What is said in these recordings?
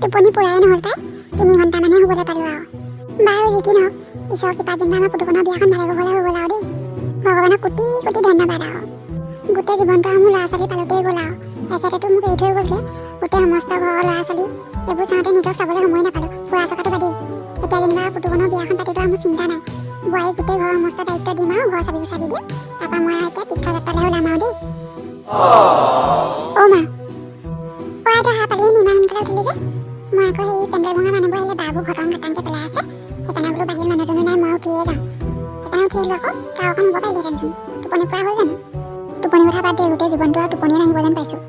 টোপনি পুৰাই নহ'ল পাই 3 ঘণ্টামানহে শুবলৈ পালোঁ আৰু বাৰু যি কি নহওক ঈশ্বৰৰ কৃপাত যেনিবা আমাৰ পুতুকনৰ বিয়াখন ভালে কুশলে হৈ গ'ল আৰু দেই ভগৱানক কোটি কোটি ধন্যবাদ আৰু গোটেই জীৱনটো মোৰ ল'ৰা ছোৱালী পালোতেই গ'ল আৰু এখেতেতো মোক এৰি থৈ গ'লগৈ গোটেই সমস্ত ঘৰৰ ল'ৰা ছোৱালী এইবোৰ চাওঁতে নিজক চাবলৈ সময় নাপালোঁ ফুৰা চকাটো বাদেই এতিয়া যেনিবা পুতুকনৰ বিয়াখন পাতিটো আৰু মোৰ চিন্তা নাই বোৱাৰীক গোটেই ঘৰৰ সমস্ত দায়িত্ব দিম আৰু ঘৰ চাবি গুচাই দি দিম তাৰপৰা মই এতিয়া তীৰ্থযাত্ৰালৈ ওলাম আৰু দেই মা পৰাই তই পালিয়ে ইমান সোনকালে উঠিলি যে মই আকৌ সেই পেণ্ডেল ভঙা মানুহবোৰ আহিলে বাৰবোৰ ঘটং ঘটাংকৈ পেলাই আছে সেইকাৰণে বোলো বাহিৰত মানুহ দুনুহ নাই মই উঠিয়ে যাওঁ সেইকাৰণে উঠি আহিলোঁ আকৌ তই অকণ হ'ব পাৰিলিহেঁতেনচোন টোপনি পৰা হ'ল জানো টোপনি কথা বাদ দে গোটেই জীৱনটো আৰু টোপনিয়ে নাহিব যেন পাইছোঁ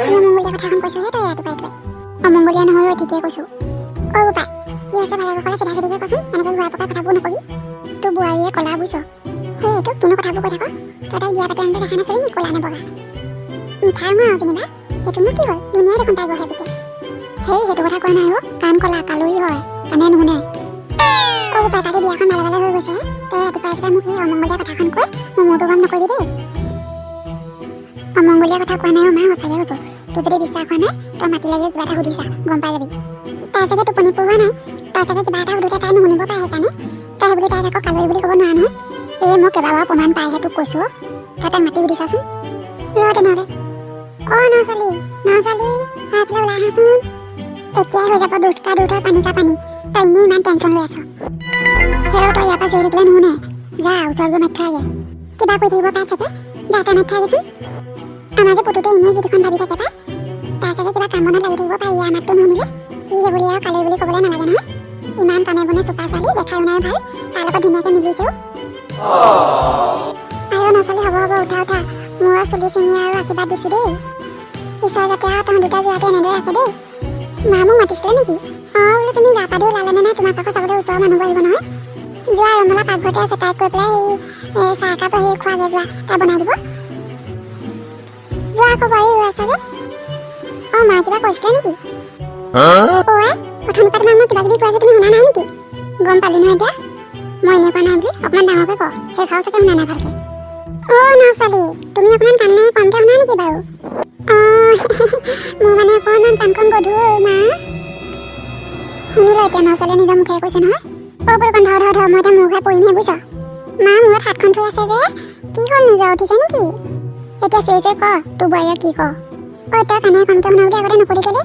কি অমংগলীয়া কথাখন কৈছোঁহে তই ৰাতিপুৱাই অমংগলীয়া নহয় ঠিকেই কৈছোঁ বোপাই কি হৈছে ভালে কুশলে চিধা চিধিকে কচোন এনেকৈ ঘূৰাই পকাই কথাবোৰ নকবি তোৰ বোৱাৰীয়ে ক'লা বুইছ সেইটো কিনো কথাবোৰ কৈ থাক তই তাইক বিয়া পাতি আনোতে দেখা নাছিলি নি ক'লা নে বগা মিঠা ৰঙা আৰু যেনিবা সেইটোনো কি হ'ল ধুনীয়াই দেখোন তাই গঢ়ে পিতে সেইটো কথা কোৱা নাই কাণ ক'লা কালুৰি হয় কাণে নুশুনে বোপাই কালি বিয়াখন ভালে ভালে হৈ গৈছে তই ৰাতিপুৱাই মোক সেই অমংগলীয়া কথাখন কৈ মোৰ মূৰটো গম নকৰিবি দেই অমংগলীয়া কথা কোৱা নাই মা সঁচাকৈ কৈছোঁ তোৰ যদি বিশ্বাস হোৱা নাই তই মাতি লাগিলে কিবা এটা সুধিছা গম পাই যাবি তাই চাগে টোপনি পৰোৱা নাই তই চাগে কিবা এটা সুধোতে তাই নুশুনিব পাৰে সেইকাৰণে তই সেইবুলি তাইক আকৌ কালুৰি বুলি ক'ব নোৱাৰ নহয় মই কেইবাবাৰ প্ৰমাণ পাইহে তোক কৈছোঁ তই তাইক মাতি সুধিছাচোন তেনেহ'লে নাওচালি এইফালে ওলাই আহাচোন এতিয়াই হৈ যাব দুটা পানী কা পানী তই এনেই ইমান টেনশ্যন লৈ আছ তই ইয়াৰ পৰা জৰি থাকিলে নুশুনে যা ওচৰত গৈ মাতি থৈ আগে কিবা কৈ থাকিব পাই চাগে যা তই মাতি থৈ আগেচোন আমাৰ যে পুতুতে এনেই যিখন ভাবি থাকে পাই তাই চাগে কিবা কাম বনত লাগি থাকিব পাৰে ইয়াৰ মাতটো নুশুনিলে সি সেইবুলি আৰু কালৈ বুলি ক'বলৈ নালাগে নহয় ইমান টানে বনে চোকা ছোৱালী দেখাই শুনাই ভাল তাৰ লগত ধুনীয়াকৈ মিলিছেও নাওচালি হ'ব উঠা মোৰ চুলি চিঙি আৰু আশীৰ্বাদ দিছোঁ দেই ঈশ্বৰ যাতে আৰু তহঁত দুটা যোৱাটো এনেদৰে ৰাখে দেই মা মোক মাতিছিলে নেকি বোলো তুমি গা পা ধুই ওলালে নে তোমাক আকৌ চাবলৈ ওচৰৰ মানুহবোৰ আহিব নহয় যোৱা ৰমলা পাকঘৰতে আছে তাইক কৈ পেলাই এই চাহ একাপ খোৱাগৈ যোৱা তাই বনাই দিব যোৱা আকৌ বাৰী ৰৈ আছে যে মা কিবা কৈছিলে নেকি প্ৰথম পৰা তোমাক মই কিবা কিবি কৈ আছোঁ তুমি শুনা নাই নেকি গম পালি নহয় এতিয়া মই এনেই কোৱা নাই বুলি অকণমান ডাঙৰকৈ ক সেই খাওঁ চাগে শুনা নাই ভালকৈ নাওচালি তুমি অকণমান কাম নাই কমকৈ শুনা নেকি বাৰু মোৰ মানে অকণমান কাণখন গধুৰ মা শুনিলোঁ এতিয়া নাওচালিয়ে নিজৰ মুখে কৈছে নহয় বুলকণ ধৰ মই এতিয়া মোৰ ঘৰে পৰিমহে বুজিছ মা মূৰত হাতখন থৈ আছে যে কি হ'ল নিজৰ উঠিছে নেকি এতিয়া চিঞৰি ক তোৰ বোৱাৰীয়ে কি ক তই কাণে কমকৈ শুনা বুলি আগতে নকলি কেলে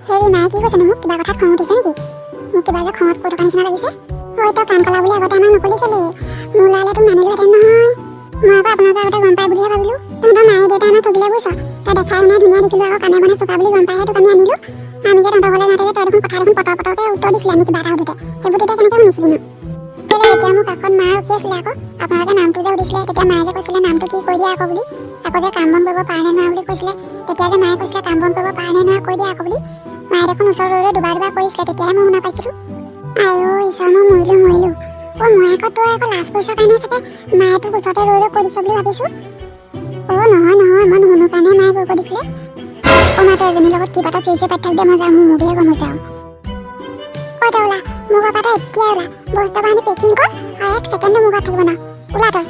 হেৰি মায়ে কি কৈছেনো মোক কিবা কথাত খং উঠিছে নেকি মোক কিবা যে খঙত কৈ থকা নিচিনা লাগিছে তই কাণ কলা বুলি আগতে আমাক নকলি কেলে মোৰ ল'ৰালে তোক মানিলোহেঁতেন নহয় মই আকৌ আপোনালোকে আগতে গম পাই বুলিহে ভাবিলোঁ তহঁতৰ মায়ে দেউতাই আমাক ঠগিলে বুজিছ তই দেখাই শুনাই ধুনীয়া দেখিলোঁ আকৌ কাণে বনে চোকা বুলি গম পাইহে তোক আমি আনিলোঁ আমি যে তহঁতৰ ঘৰলৈ যাওঁতে যে তই দেখোন কথা দেখোন পটৰকৈ উত্তৰ দিছিলে আমি কিবা এটা সুধোতে সেইবোৰ তেতিয়া কেনেকৈ শুনিছিলি ন এতিয়া মোৰ কাষত মা ৰখি আছিলে আকৌ আপোনালোকে নামটো যে সুধিছিলে তেতিয়া মায়ে যে কৈছিলে নামটো কি কৈ দিয়া আকৌ বুলি আকৌ যে কাম বন কৰিব পাৰে নে নোৱাৰে বুলি কৈছিলে তেতিয়া যে মায়ে কৈছিলে কাম বন কৰিব পাৰে নে নোৱাৰে কৈ দিয়া আকৌ বুলি মায়ে দেখোন ওচৰ ৰৈ দুবাৰ কৰিছিলে তেতিয়াহে মই শুনা পাইছিলোঁ ঈশ্বৰ মই মৰিলোঁ মই আকৌ তই আকৌ লাজ কৰিছৰ কাৰণে চাগে মায়ে তোক ওচৰতে ৰৈ কৈ দিছে বুলি ভাবিছোঁ নহয় মই নুশুনো কাৰণে মায়ে কৈ দিছিলে মা তই এজনীৰ লগত কিবা এটা চিৰিছে পাতি থাক দে মই যাওঁ মোৰ মোৰহে গম হৈছে আৰু তই ওলা মোৰ ঘৰৰ পৰা এতিয়াই ওলা বস্তু বাহানি পেকিং কৰ আৰু 1 ছেকেণ্ডো মোৰ ঘৰত থাকিব ন ওলা তই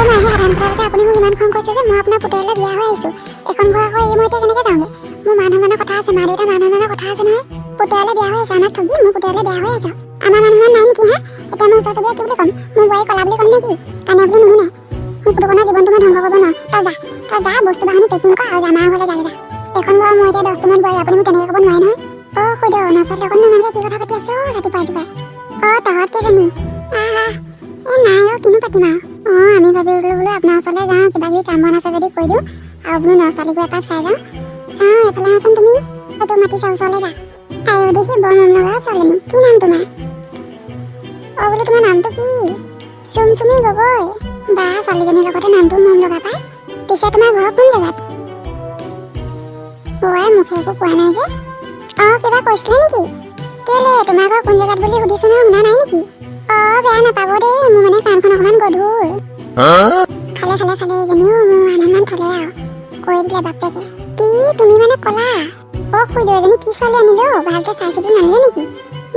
মায়ে সাধাৰণ কথাতে আপুনি মোক ইমান খং কৰিছে যে মই আপোনাৰ পুতলৈ বিয়া হৈ আহিছোঁ এখন ঘৰ আকৌ মই এতিয়া কেনেকৈ যাওঁগৈ মোৰ মান সন্মানৰ কথা আছে মা দেউতা মান সন্মানৰ কথা আছে নহয় পুতলৈ বিয়া হৈ আছে আমাক ঠগি মোৰ পুতলৈ বেয়া হৈ আছে আমাৰ মান সন্মান নাই নেকি এতিয়া মোৰ ওচৰ চুবুৰীয়া কি বুলি ক'ম মোৰ বোৱাৰী ক'লা বুলি ক'ম নেকি কাৰণে বোলো নুশুনে মোৰ পুতুকনৰ জীৱনটো মই ধ্বংস কৰিব নোৱাৰোঁ তই যা বস্তু বাহানি পেকিং কৰ আৰু আমাৰ ঘৰলৈ যাগৈ এখন ঘৰ মই এতিয়া 10 মান বোৱাৰী আপুনি মোক তেনেকৈ ক'ব নোৱাৰে নহয় সুধ নাওচালি লগত ইমানকৈ কি কথা পাতি আছোঁ ৰাতিপুৱাই তহঁত কেইজনী নাই কিনো পাতিম আৰু আমি ভাবিলোঁ বোলো আপোনাৰ ওচৰলৈ যাওঁ কিবা কিবি কাম বন আছে যদি কৈ দিওঁ আৰু বোলো নাওচালিকো এপাক চাই যাওঁ এইফালে আছোন তুমি তোক মাতি চাওঁ ওচৰলৈ যা দেখি বৰ মন লগা ছোৱালীজনী কি নাম তোমাৰ বোলো তোমাৰ নামটো কি চুমচুমি গগৈ বা ছোৱালীজনীৰ লগতে নামটো মন লগা পায় পিছে তোমাৰ ঘৰ কোন জেগাত মুখে একো কোৱা নাই যে কিবা কৈছিলে নেকি কেলে তোমাৰ ঘৰ কোন জেগাত বুলি সুধিছোঁ নহয় শুনা নাই নেকি বেয়া নাপাব দেই মোৰ মানে কাণখন অকণমান গধুৰ খালে এজনীও মোৰ আনন্দমান থলে আৰু কৈ দিলে বাপেকে কি তুমি মানে ক'লা খুইদেউ এজনী কি ছোৱালী আনিলে ভালকৈ চাই চিতি নানিলে নেকি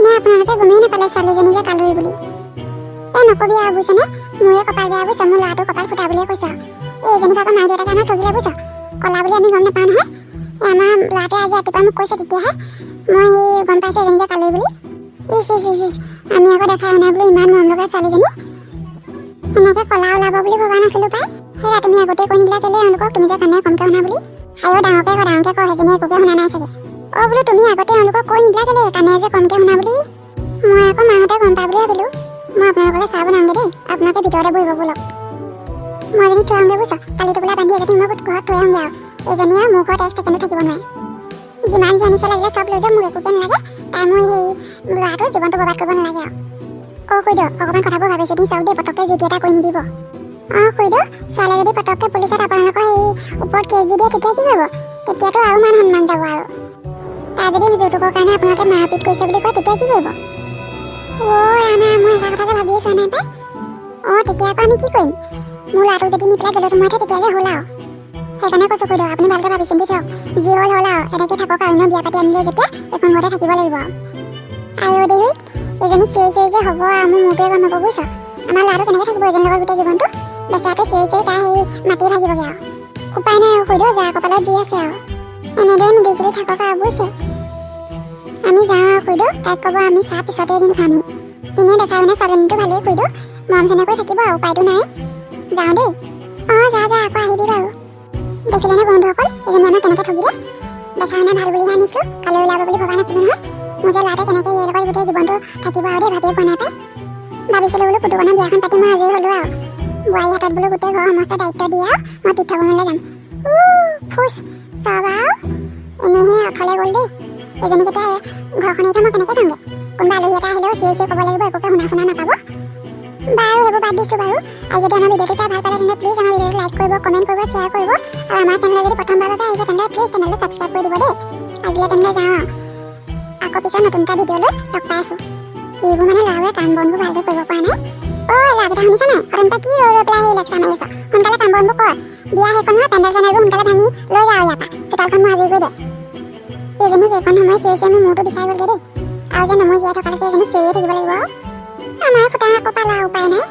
নে আপোনালোকে গমেই নাপালে ছোৱালীজনী যে কালুৰি বুলি নকবি আৰু বুজিছনে মোৰে কপাল বেয়া বুজিছ মোৰ ল'ৰাটো কপাল ফুটা বুলিয়ে কৈছ এইজনীক আকৌ মাক দেউতাকে আমাক ঠগিলে বুজিছ ক'লা বুলি আমি গম নাপাওঁ নহয় আমাৰ ল'ৰাটোৱে আজি ৰাতিপুৱা মোক কৈছে তেতিয়াহে মই গম পাইছোঁ এজনী যে কালৈ বুলি। ইচ ইচ ইচ ইচ, আমি আকৌ দেখাই নাই বোলো ইমান মৰম লগা ছোৱালীজনী এনেকৈ কলা ওলাব বুলি ভবা নাছিলোঁ পাই। সেয়া তুমি আগতে কৈ নিদিলা কেলৈ এওঁলোকক, তুমি যে কাণে কমকৈ শুনা বুলি। আয়ো ডাঙৰকৈ ক সেইজনীয়ে একোকে শুনা নাই চাগে। অঁ বোলো তুমি আগতে এওঁলোকক কৈ নিদিলা কেলৈ কাণে যে কমকৈ শুনা বুলি। মই আকৌ মাহঁতে গম পাই বুলি ভাবিলোঁ। মই আপোনালোকলৈ চাহ বনাওঁগৈ দেই, আপোনালোকে ভিতৰতে বহিব ব'লক। মই এজনী থৈ আহোঁগৈ বুজিছ, কালি টোপোলা বান্ধি এজনী মই ঘৰত থৈ আহোঁগৈ আৰু এজনীয়ে মোৰ ঘৰত 1 ছেকেণ্ডো থাকিব নোৱাৰে। যিমান যি আনিছে লাগিলে চব লৈ যাওক, মোক একোকে নালাগে। তাই মই সেই ল'ৰাটো জীৱনটো বৰবাদ কৰিব নালাগে আৰু। অঁ খুৰীদেউ অকণমান কথাবোৰ ভাবি চিন্তি চাওক দেই, পটককৈ যি টি এটা কৰি নিদিব। অঁ খুৰীদেউ, ছোৱালীয়ে যদি পটককৈ পুলিচত আপোনালোকৰ সেই ওপৰত কেছ দি দিয়ে তেতিয়া কি কৰিব? তেতিয়াতো আৰু মান সন্মান যাব আৰু। তাই যদি যৌতুকৰ কাৰণে আপোনালোকে মাৰপিট কৰিছে বুলি কয় তেতিয়া কি কৰিব? অ' ৰামা, মই এটা কথা যে ভাবিয়ে চোৱা নাই পাই। অঁ তেতিয়া আকৌ আমি কি কৰিম? মোৰ ল'ৰাটোক যদি নি পেলাই জেলত সোমাই থয় তেতিয়া যে হ'ল আৰু। সেইকাৰণে কৈছোঁ খুৰীদেউ আপুনি ভালকৈ ভাবি চিন্তি চাওক, যি হ'ল আৰু এনেকৈ থাকক আৰু। এনেও বিয়া পাতি আনিলে যেতিয়া এখন ঘৰতে থাকিব লাগিব আৰু। আইঅ' দেহি এজনী চিঞৰি চিঞৰি যে হ'ব আৰু মোৰ মূৰটোৱে গম নাপাব বুজিছ। আমাৰ ল'ৰাটো কেনেকৈ থাকিব এজনীৰ লগত গোটেই জীৱনটো? বেচাটো চিঞৰি চিঞৰি তাই সেই মাটি ভাগিবগৈ আৰু। উপায় নাই আৰু খুৰীদেউ, যাৰ কপালত যি আছে আৰু। এনেদৰে মিলি জুলি থাকক আৰু বুজিছে। আমি যাওঁ আৰু খুৰীদেউ, তাইক ক'ব আমি চাহ পিছতে এদিন খামহি। এনেই দেখাই মানে ছোৱালীজনীটো ভালেই খুৰীদেউ, মৰম চেনেহ কৰি থাকিব আৰু, উপায়টো নাই। যাওঁ দেই। অঁ যা আকৌ আহিবি বাৰু। দেখিলেনে বন্ধুসকল এজনী আমাক কেনেকৈ ঠগিলে? দেখা শুনা ভাল বুলিহে আনিছিলোঁ, কালৈ ওলাব বুলি ভবা নাছিলোঁ নহয়। মোৰ যে ল'ৰাটোৱে কেনেকৈ ইয়াৰ লগত গোটেই জীৱনটো থাকিব আৰু দেই, ভাবিয়ে পোৱা নাই পাই। ভাবিছিলোঁ বোলো পুতুকণৰ বিয়াখন পাতি মই আজৰি হ'লোঁ আৰু। বোৱাৰী হাতত বোলো গোটেই ঘৰৰ সমস্ত দায়িত্ব দিয়ে আৰু মই তীৰ্থভূমিলৈ যাম। ফুচ চব আৰু এনেহে অথলে গ'ল দেই। এজনী কেতিয়া ঘৰখন এৰি থৈ মই কেনেকৈ যামগৈ? কোনোবা আলহী এটা আহিলেও চিঞৰি চিঞৰি ক'ব লাগিব, একোকে শুনা শুনা নাপাব। বাৰু সেইবোৰ বাদ দিছোঁ বাৰু। আৰু যদি আমাৰ ভিডিঅ'টো চাই ভাল পালে তেন্তে প্লিজ আমাৰ ভিডিঅ'টো লাইক কৰিব, কমেণ্ট কৰিব, শ্বেয়াৰ কৰিব। আৰু আমাৰ চেনেললৈ যদি প্ৰথমবাৰৰ বাবে আহিছে তেন্তে প্লিজ চেনেলটো ছাবস্ক্ৰাইব কৰি দিব দেই। আজিলৈ তেন্তে যাওঁ আৰু। আকৌ পিছত নতুন এটা ভিডিঅ'লৈ লগ পাই আছোঁ। সেইবোৰ মানে ল'ৰাবোৰে কাম বনবোৰ ভালকৈ কৰিব পৰা নাই। অ' ল'ৰাকেইটা শুনিছা নাই? তহঁতে কি ৰৈ ৰৈ পেলাই সেই লেকচাৰ মাৰি আছ? সোনকালে কাম বনবোৰ কৰ। বিয়া সেইখন নহয়, পেণ্ডেল চেণ্ডেলবোৰ সোনকালে ভাঙি লৈ যা আৰু ইয়াৰ পৰা। চোতালখন মই আজৰি কৰি দে। এইজনী সেইখন সময় চিঞৰি চিঞৰি মোৰ মূৰটো বিষাই গ'লগৈ দেই। আৰু যে নমৰি জীয়াই থকালৈকে এজনী চিঞৰিয়ে থাকিব লাগিব আৰু। আমাৰ ফুটা আকৌ পালা উপায় নাই।